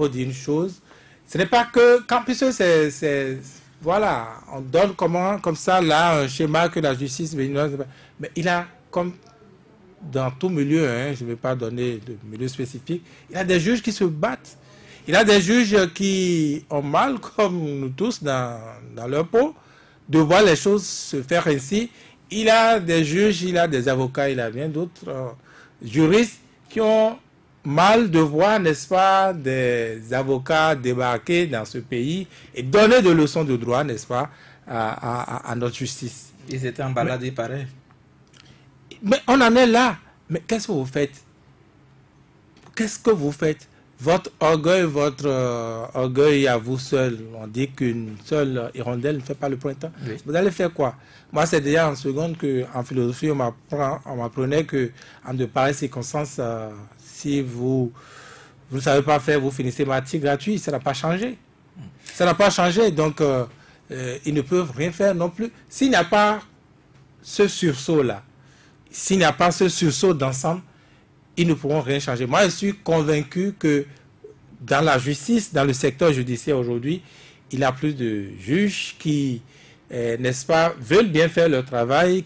dire une chose. Ce n'est pas que, quand puisque c'est voilà, on donne comme ça, là, un schéma que la justice béninoise... Mais il a, comme dans tout milieu, hein, je ne vais pas donner de milieu spécifique, il y a des juges qui se battent. Il y a des juges qui ont mal, comme nous tous, dans leur peau, de voir les choses se faire ainsi. Il y a des juges, il y a des avocats, il y a bien d'autres juristes qui ont mal de voir, n'est-ce pas, des avocats débarquer dans ce pays et donner des leçons de droit, n'est-ce pas, à notre justice. Ils étaient en balade, il paraît. Mais on en est là. Mais qu'est-ce que vous faites? Qu'est-ce que vous faites? Votre orgueil à vous seul. On dit qu'une seule hirondelle ne fait pas le printemps. Oui. Vous allez faire quoi? Moi, c'est déjà en seconde qu'en philosophie, on m'apprenait qu'en de pareilles circonstances, si vous ne savez pas faire, vous finissez matière gratuite. Ça n'a pas changé. Ça n'a pas changé. Donc, ils ne peuvent rien faire non plus. S'il n'y a pas ce sursaut-là, s'il n'y a pas ce sursaut d'ensemble, ils ne pourront rien changer. Moi, je suis convaincu que dans la justice, dans le secteur judiciaire aujourd'hui, il y a plus de juges qui, n'est-ce pas, veulent bien faire leur travail,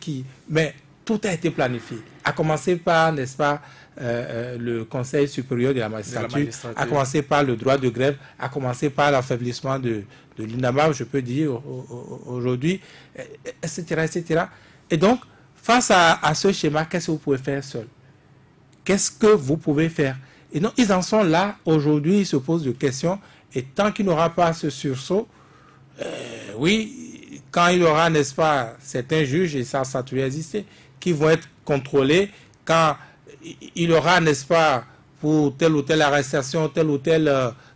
mais tout a été planifié. À commencer par, n'est-ce pas, le Conseil supérieur de la magistrature, à commencer par le droit de grève, à commencer par l'affaiblissement de l'UNAMAB, je peux dire, aujourd'hui, etc., etc. Et donc, face à ce schéma, qu'est-ce que vous pouvez faire seul? Qu'est-ce que vous pouvez faire? Et non, ils en sont là. Aujourd'hui, ils se posent des questions. Et tant qu'il n'aura pas ce sursaut, oui, quand il y aura, n'est-ce pas, certains juges, et ça a toujours existé, qui vont être contrôlés, quand il y aura, n'est-ce pas, pour telle ou telle arrestation, tel ou tel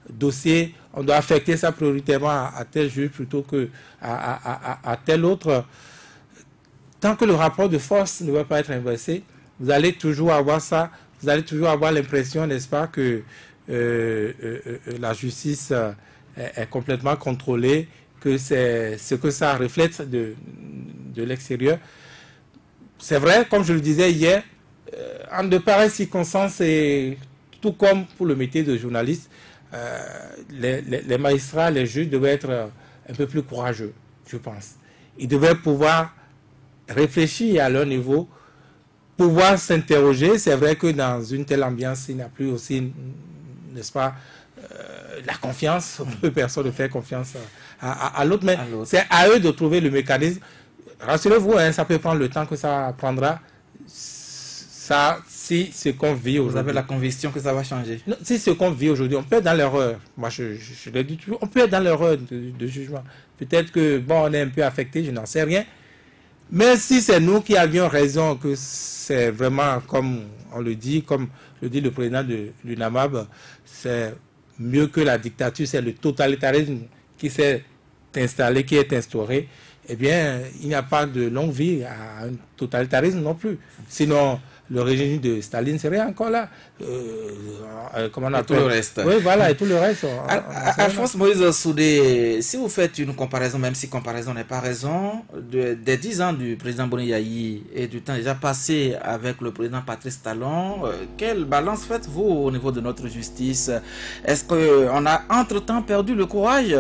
dossier, on doit affecter ça prioritairement à tel juge plutôt qu'à tel autre. Tant que le rapport de force ne va pas être inversé, vous allez toujours avoir ça, vous allez toujours avoir l'impression, n'est-ce pas, que la justice est complètement contrôlée, que c'est ce que ça reflète de l'extérieur. C'est vrai, comme je le disais hier, en de pareilles circonstances, et tout comme pour le métier de journaliste, les magistrats, les juges devaient être un peu plus courageux, je pense. Ils devaient pouvoir réfléchir à leur niveau, pouvoir s'interroger. C'est vrai que dans une telle ambiance, il n'y a plus aussi, n'est-ce pas, la confiance. Personne ne fait confiance à l'autre, mais c'est à eux de trouver le mécanisme. Rassurez-vous, hein, ça peut prendre le temps que ça prendra. Ça, si ce qu'on vit aujourd'hui... Vous avez la conviction que ça va changer? Non, si ce qu'on vit aujourd'hui, on peut être dans l'erreur. Moi, je l'ai dit toujours, on peut être dans l'erreur de jugement. Peut-être que, bon, on est un peu affecté, je n'en sais rien. Mais si c'est nous qui avions raison, que c'est vraiment, comme on le dit, comme le dit le président de l'UNAMAB, c'est mieux que la dictature, c'est le totalitarisme qui s'est installé, qui est instauré, eh bien, il n'y a pas de longue vie à un totalitarisme non plus. Sinon, le régime de Staline serait encore là. Comment on appelle tout le reste. Oui, voilà, et tout le reste. Alphonse Moïse Soudé, si vous faites une comparaison, même si comparaison n'est pas raison, des 10 ans du président Boni Yayi et du temps déjà passé avec le président Patrice Talon, quelle balance faites-vous au niveau de notre justice? Est-ce qu'on a entre-temps perdu le courage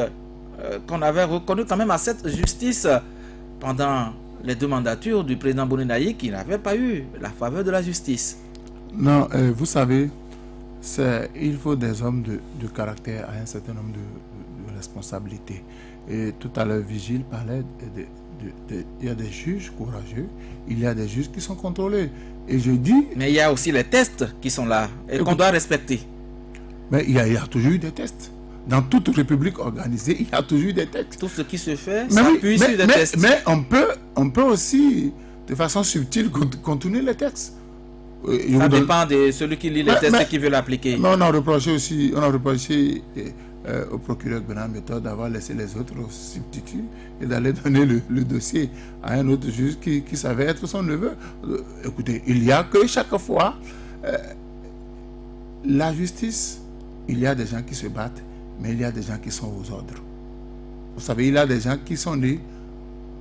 qu'on avait reconnu quand même à cette justice pendant les 2 mandatures du président Boni Yayi qui n'avait pas eu la faveur de la justice? Non, vous savez, il faut des hommes de caractère à un certain nombre de responsabilités. Et tout à l'heure, Vigile parlait il y a des juges courageux, il y a des juges qui sont contrôlés. Et je dis... Mais il y a aussi les tests qui sont là et qu'on doit respecter. Mais il y a toujours eu des tests. Dans toute république organisée, il y a toujours eu des tests. Tout ce qui se fait s'appuie sur des tests. Mais on peut aussi, de façon subtile, contourner les textes. Ça dépend de celui qui lit les tests et qui veut l'appliquer. Mais on a reproché aussi, au procureur Bernard Méthode d'avoir laissé les autres substituts et d'aller donner le dossier à un autre juge qui savait être son neveu. Écoutez, il y a que chaque fois, la justice, il y a des gens qui se battent, mais il y a des gens qui sont aux ordres. Vous savez, il y a des gens qui sont nés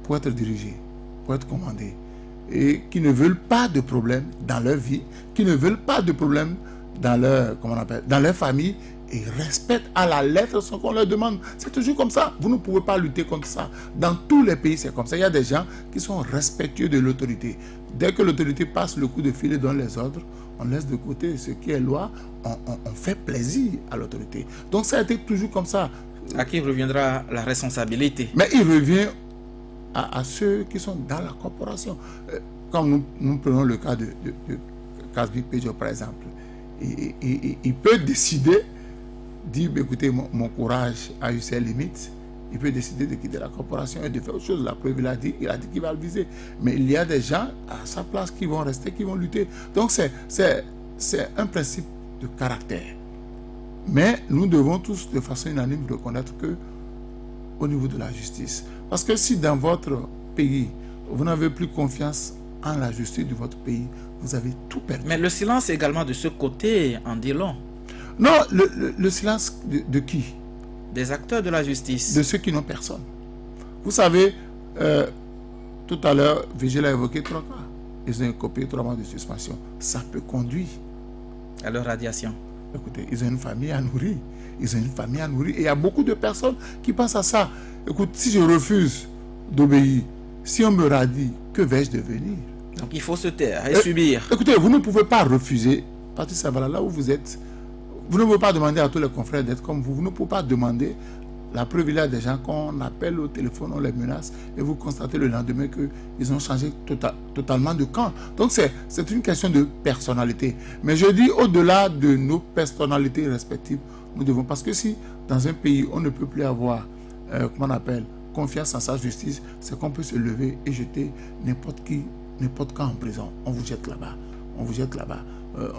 pour être dirigés, pour être commandés, et qui ne veulent pas de problème dans leur vie, qui ne veulent pas de problème dans leur famille, et respectent à la lettre ce qu'on leur demande. C'est toujours comme ça. Vous ne pouvez pas lutter contre ça. Dans tous les pays, c'est comme ça. Il y a des gens qui sont respectueux de l'autorité. Dès que l'autorité passe le coup de fil et donne les ordres, on laisse de côté ce qui est loi, on fait plaisir à l'autorité. Donc ça a été toujours comme ça. À qui reviendra la responsabilité? Mais il revient à ceux qui sont dans la corporation. Comme nous prenons le cas de Kasbik Pejo, par exemple. Il peut décider, dire, écoutez, mon courage a eu ses limites. Il peut décider de quitter la corporation et de faire autre chose. La preuve, il a dit qu'il va le viser. Mais il y a des gens à sa place qui vont rester, qui vont lutter. Donc c'est un principe de caractère. Mais nous devons tous de façon unanime reconnaître que au niveau de la justice. Parce que si dans votre pays, vous n'avez plus confiance en la justice de votre pays, vous avez tout perdu. Mais le silence également de ce côté en dit long. Non, le silence de qui? Des acteurs de la justice. De ceux qui n'ont personne. Vous savez, tout à l'heure, Vigile a évoqué 3 cas. Ils ont copié 3 mois de suspension. Ça peut conduire à leur radiation. Écoutez, ils ont une famille à nourrir. Ils ont une famille à nourrir. Et il y a beaucoup de personnes qui pensent à ça. Écoute, si je refuse d'obéir, si on me radie, que vais-je devenir? Donc il faut se taire et subir. Écoutez, vous ne pouvez pas refuser. Patrice Savala, là où vous êtes, vous ne pouvez pas demander à tous les confrères d'être comme vous. Vous ne pouvez pas demander. La preuve, il y a des gens qu'on appelle au téléphone, on les menace, et vous constatez le lendemain qu'ils ont changé totalement de camp. Donc c'est une question de personnalité. Mais je dis, au-delà de nos personnalités respectives, nous devons, parce que si dans un pays, on ne peut plus avoir, comment on appelle, confiance en sa justice, c'est qu'on peut se lever et jeter n'importe quand en prison. On vous jette là-bas. On vous jette là-bas.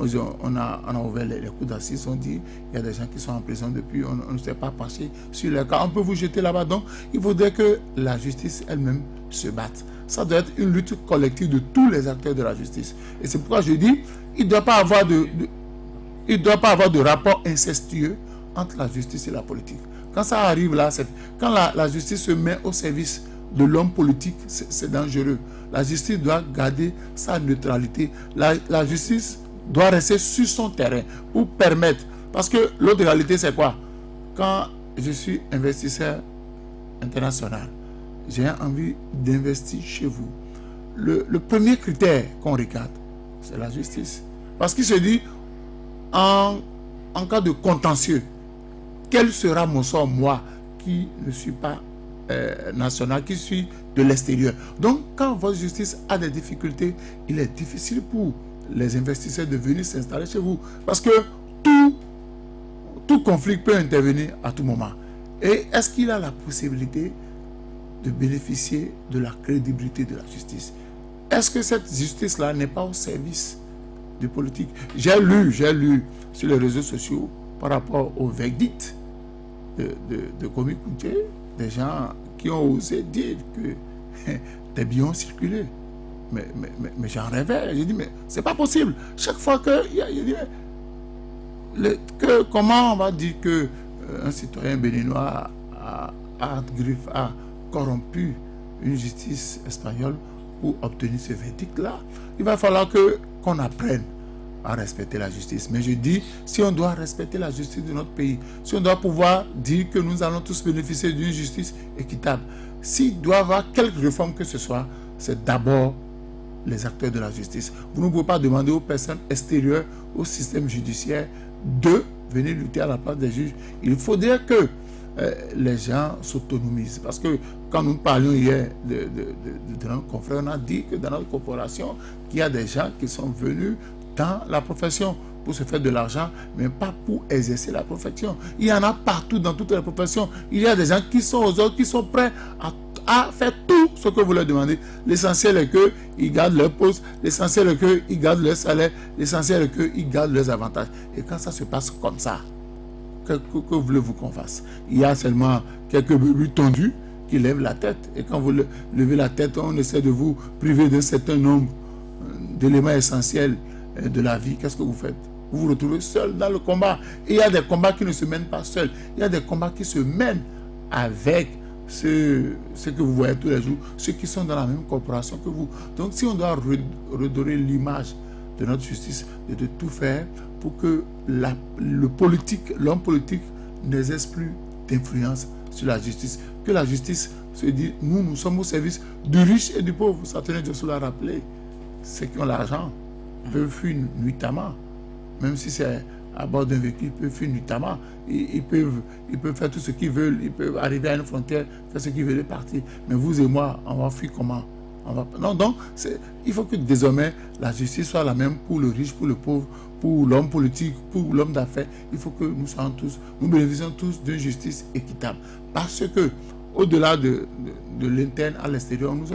On a ouvert les cours d'assises, on dit il y a des gens qui sont en prison depuis, on ne s'est pas penché sur les cas, on peut vous jeter là-bas. Donc il faudrait que la justice elle-même se batte. Ça doit être une lutte collective de tous les acteurs de la justice. Et c'est pourquoi je dis, il ne doit pas avoir de rapport incestueux entre la justice et la politique. Quand ça arrive là, quand la justice se met au service de l'homme politique, c'est dangereux. La justice doit garder sa neutralité. La justice doit rester sur son terrain pour permettre. Parce que l'autre réalité, c'est quoi? Quand je suis investisseur international, j'ai envie d'investir chez vous. Le premier critère qu'on regarde, c'est la justice. Parce qu'il se dit, en cas de contentieux, quel sera mon sort, moi, qui ne suis pas national, qui suis de l'extérieur. Donc, quand votre justice a des difficultés, il est difficile pour les investisseurs de venir s'installer chez vous. Parce que tout conflit peut intervenir à tout moment. Et est-ce qu'il a la possibilité de bénéficier de la crédibilité de la justice? Est-ce que cette justice-là n'est pas au service de politique? J'ai lu sur les réseaux sociaux par rapport au verdict de Komi Kounté, des gens qui ont osé dire que des biens ont circulé. Mais j'en rêvais. J'ai dit, mais c'est pas possible. Chaque fois que... comment on va dire que un citoyen béninois a corrompu une justice espagnole pour obtenir ce verdict-là? Il va falloir qu'on apprenne à respecter la justice. Mais je dis, si on doit respecter la justice de notre pays, si on doit pouvoir dire que nous allons tous bénéficier d'une justice équitable, s'il doit y avoir quelque réforme que ce soit, c'est d'abord les acteurs de la justice. Vous ne pouvez pas demander aux personnes extérieures au système judiciaire de venir lutter à la place des juges. Il faudrait que les gens s'autonomisent. Parce que quand nous parlions hier de notre confrère, on a dit que dans notre corporation, qu'il y a des gens qui sont venus dans la profession pour se faire de l'argent, mais pas pour exercer la profession. Il y en a partout dans toutes les professions. Il y a des gens qui sont aux autres, qui sont prêts à faire tout ce que vous leur demandez. L'essentiel est qu'ils gardent leur poste, l'essentiel est qu'ils gardent leur salaire, l'essentiel est qu'ils gardent leurs avantages. Et quand ça se passe comme ça, que voulez-vous qu'on fasse? Il y a seulement quelques bébés tendus qui lèvent la tête. Et quand vous levez la tête, on essaie de vous priver d'un certain nombre d'éléments essentiels de la vie. Qu'est-ce que vous faites? Vous vous retrouvez seul dans le combat. Et il y a des combats qui ne se mènent pas seuls. Il y a des combats qui se mènent avec ceux que vous voyez tous les jours, ceux qui sont dans la même corporation que vous. Donc si on doit redorer l'image de notre justice, de tout faire pour que l'homme politique n'exerce plus d'influence sur la justice. Que la justice se dise, nous sommes au service du riche et du pauvre. Satané Dieu l'a rappelé. Ceux qui ont l'argent peuvent fuir nuitamment. Même si c'est à bord d'un véhicule, ils peuvent fuir nuitamment. Ils peuvent faire tout ce qu'ils veulent. Ils peuvent arriver à une frontière, faire ce qu'ils veulent et partir. Mais vous et moi, on va fuir comment? Non, donc, il faut que désormais la justice soit la même pour le riche, pour le pauvre, pour l'homme politique, pour l'homme d'affaires. Il faut que nous bénéficions tous d'une justice équitable. Parce que, au-delà de l'interne à l'extérieur, on nous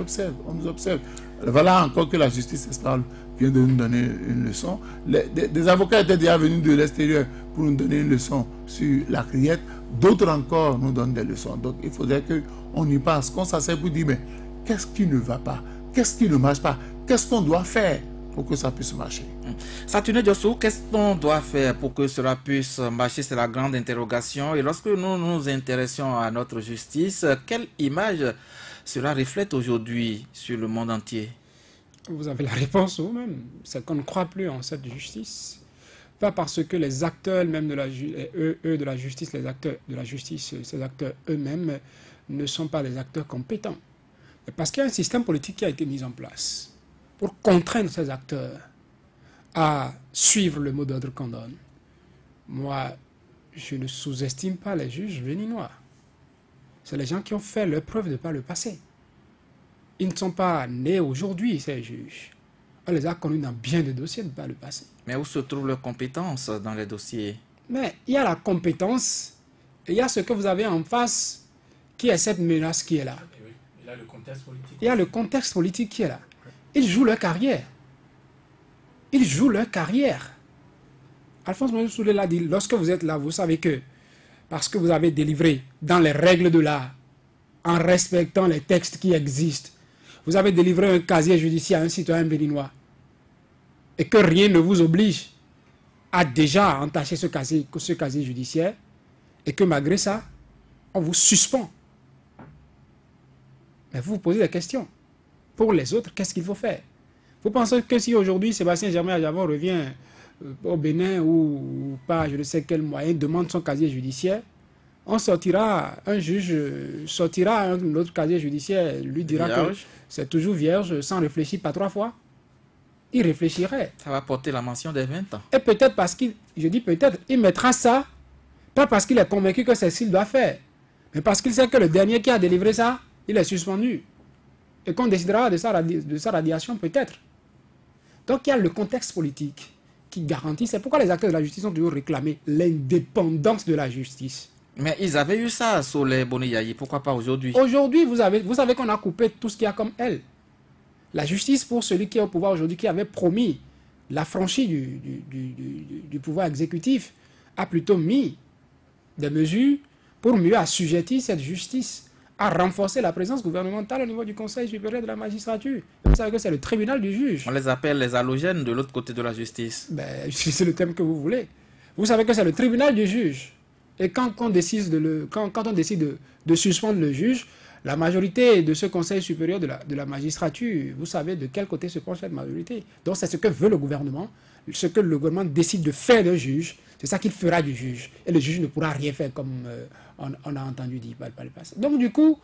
observe. Voilà encore que la justice espagnole vient de nous donner une leçon. Des avocats étaient déjà venus de l'extérieur pour nous donner une leçon sur la criette. D'autres encore nous donnent des leçons. Donc, il faudrait qu'on y pense, qu'on s'asseye pour dire, mais qu'est-ce qui ne va pas? Qu'est-ce qui ne marche pas? Qu'est-ce qu'on doit faire pour que ça puisse marcher? Satané Diosou, qu'est-ce qu'on doit faire pour que cela puisse marcher? C'est la grande interrogation. Et lorsque nous nous intéressons à notre justice, quelle image cela reflète aujourd'hui sur le monde entier? Vous avez la réponse vous-même. C'est qu'on ne croit plus en cette justice. Pas parce que les acteurs même de la justice, les acteurs de la justice, ces acteurs eux-mêmes ne sont pas des acteurs compétents. Mais parce qu'il y a un système politique qui a été mis en place pour contraindre ces acteurs à suivre le mot d'ordre qu'on donne. Moi, je ne sous-estime pas les juges béninois. C'est les gens qui ont fait leur preuve de par le passé. Ils ne sont pas nés aujourd'hui, ces juges. On les a connus dans bien des dossiers de par le passé. Mais où se trouvent leurs compétences dans les dossiers? Mais il y a la compétence et il y a ce que vous avez en face qui est cette menace qui est là. Il y a le contexte politique. Il y a le contexte politique qui est là. Ils jouent leur carrière. Ils jouent leur carrière. Alphonse Moïse-Soulé l'a dit, lorsque vous êtes là, vous savez que parce que vous avez délivré dans les règles de l'art, en respectant les textes qui existent, vous avez délivré un casier judiciaire à un citoyen béninois et que rien ne vous oblige à déjà entacher ce casier judiciaire et que malgré ça, on vous suspend. Mais vous vous posez des questions. Pour les autres, qu'est-ce qu'il faut faire? Vous pensez que si aujourd'hui Sébastien Germain-Adjavon revient au Bénin ou pas, je ne sais quel moyen, demande son casier judiciaire, on sortira, un juge sortira un autre casier judiciaire, lui dira que c'est toujours vierge, sans réfléchir pas 3 fois. Il réfléchirait. Ça va porter la mention des 20 ans. Et peut-être parce qu'il, je dis peut-être, il mettra ça, pas parce qu'il est convaincu que c'est ce qu'il doit faire, mais parce qu'il sait que le dernier qui a délivré ça, il est suspendu. Et qu'on décidera de sa radiation peut-être. Donc il y a le contexte politique qui garantit, c'est pourquoi les acteurs de la justice ont toujours réclamé l'indépendance de la justice. Mais ils avaient eu ça sur les Boni-Yayi, pourquoi pas aujourd'hui? Aujourd'hui, vous savez qu'on a coupé tout ce qu'il y a comme elle. La justice, pour celui qui est au pouvoir aujourd'hui, qui avait promis l'affranchi du pouvoir exécutif, a plutôt mis des mesures pour mieux assujettir cette justice, à renforcer la présence gouvernementale au niveau du Conseil supérieur de la magistrature. Vous savez que c'est le tribunal du juge. On les appelle les halogènes de l'autre côté de la justice. Ben, c'est le thème que vous voulez. Vous savez que c'est le tribunal du juge. Et quand on décide de suspendre le juge, la majorité de ce Conseil supérieur de la magistrature, vous savez de quel côté se penche cette majorité. Donc c'est ce que veut le gouvernement. Ce que le gouvernement décide de faire d'un juge, c'est ça qu'il fera du juge. Et le juge ne pourra rien faire comme on a entendu dire par le passé. Donc du coup,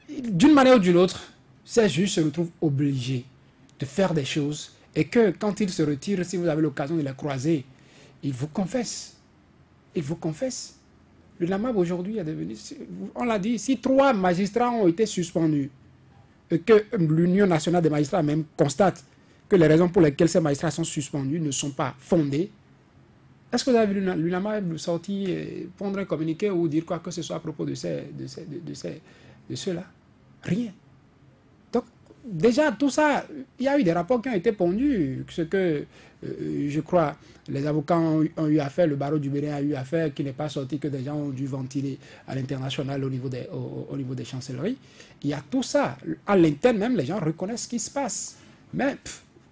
d'une manière ou d'une autre, ces juges se retrouvent obligés de faire des choses et que quand ils se retirent, si vous avez l'occasion de les croiser, ils vous confessent. Ils vous confessent. l'UNAMAB aujourd'hui est devenu, on l'a dit, si 3 magistrats ont été suspendus, et que l'Union nationale des magistrats même constate que les raisons pour lesquelles ces magistrats sont suspendus ne sont pas fondées, est-ce que vous avez vu l'UNAMAB sortir, prendre un communiqué ou dire quoi que ce soit à propos de ceux-là? Rien. Donc, déjà, tout ça, il y a eu des rapports qui ont été pondus, ce que, je crois, les avocats ont eu à faire, le barreau du Bénin a eu à faire, qui n'est pas sorti, que des gens ont dû ventiler à l'international au niveau des chancelleries. Il y a tout ça. À l'interne même, les gens reconnaissent ce qui se passe. Mais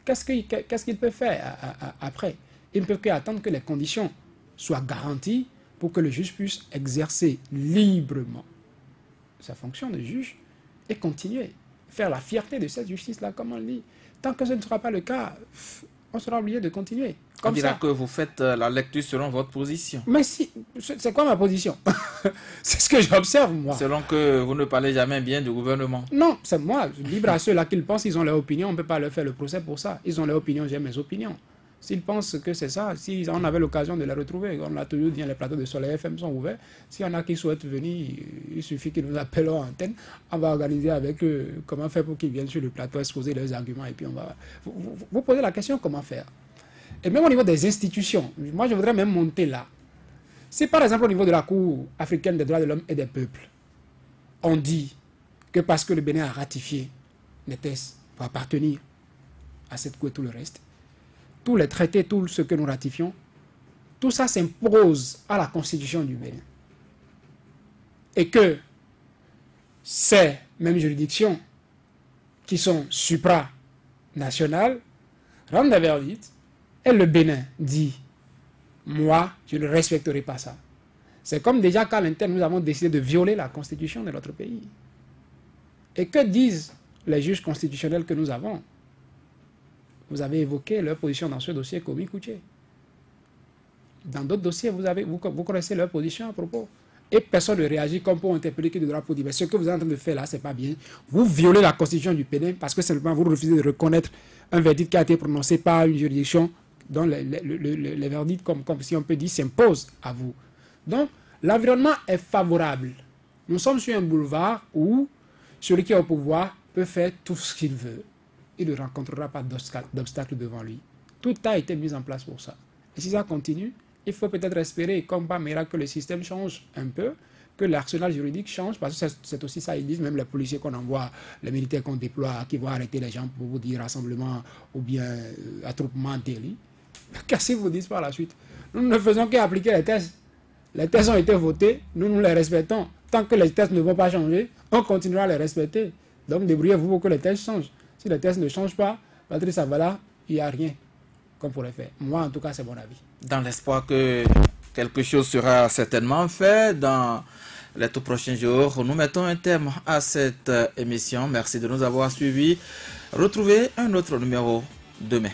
qu'est-ce qu'ils peuvent faire après? Ils ne peuvent qu'attendre que les conditions soient garanties pour que le juge puisse exercer librement sa fonction de juge et continuer, faire la fierté de cette justice-là, comme on le dit. Tant que ce ne sera pas le cas, on sera obligé de continuer. On dira que vous faites la lecture selon votre position. Mais si, c'est quoi ma position? C'est ce que j'observe, moi. Selon que vous ne parlez jamais bien du gouvernement. Non, c'est moi. Libre à ceux-là qui le pensent, ils ont leur opinion, on ne peut pas leur faire le procès pour ça. Ils ont leur opinion, j'ai mes opinions. S'ils pensent que c'est ça, si on avait l'occasion de les retrouver, on l'a toujours dit, les plateaux de Soleil FM sont ouverts. S'il y en a qui souhaitent venir, il suffit qu'ils nous appellent en antenne. On va organiser avec eux comment faire pour qu'ils viennent sur le plateau, exposer leurs arguments. Et puis on va... Vous posez la question, comment faire? Et même au niveau des institutions, moi je voudrais même monter là. Si par exemple au niveau de la Cour africaine des droits de l'homme et des peuples, on dit que parce que le Bénin a ratifié les tests pour appartenir à cette Cour et tout le reste, tous les traités, tout ce que nous ratifions, tout ça s'impose à la Constitution du Bénin. Et que ces mêmes juridictions qui sont supranationales rendent des verdicts et le Bénin dit « Moi, je ne respecterai pas ça ». C'est comme déjà qu'à l'interne, nous avons décidé de violer la Constitution de notre pays. Et que disent les juges constitutionnels que nous avons? Vous avez évoqué leur position dans ce dossier Komi Kouché. Dans d'autres dossiers, vous connaissez leur position à propos. Et personne ne réagit comme pour interpeller qui de droit pour dire, mais ce que vous êtes en train de faire là, c'est pas bien. Vous violez la Constitution du Bénin parce que simplement vous refusez de reconnaître un verdict qui a été prononcé par une juridiction dont les verdicts, comme si on peut dire, s'imposent à vous. Donc, l'environnement est favorable. Nous sommes sur un boulevard où celui qui est au pouvoir peut faire tout ce qu'il veut. Il ne rencontrera pas d'obstacle devant lui. Tout a été mis en place pour ça. Et si ça continue, il faut peut-être espérer, comme par miracle, que le système change un peu, que l'arsenal juridique change, parce que c'est aussi ça, ils disent, même les policiers qu'on envoie, les militaires qu'on déploie, qui vont arrêter les gens pour vous dire rassemblement ou bien attroupement délit. Qu'est-ce qu'ils vous disent par la suite? Nous ne faisons qu'appliquer les tests. Les tests ont été votés, nous les respectons. Tant que les tests ne vont pas changer, on continuera à les respecter. Donc débrouillez-vous pour que les tests changent. Si les tests ne changent pas, Patrice Avala, il n'y a rien qu'on pourrait faire. Moi, en tout cas, c'est mon avis. Dans l'espoir que quelque chose sera certainement fait dans les tout prochains jours, nous mettons un terme à cette émission. Merci de nous avoir suivis. Retrouvez un autre numéro demain.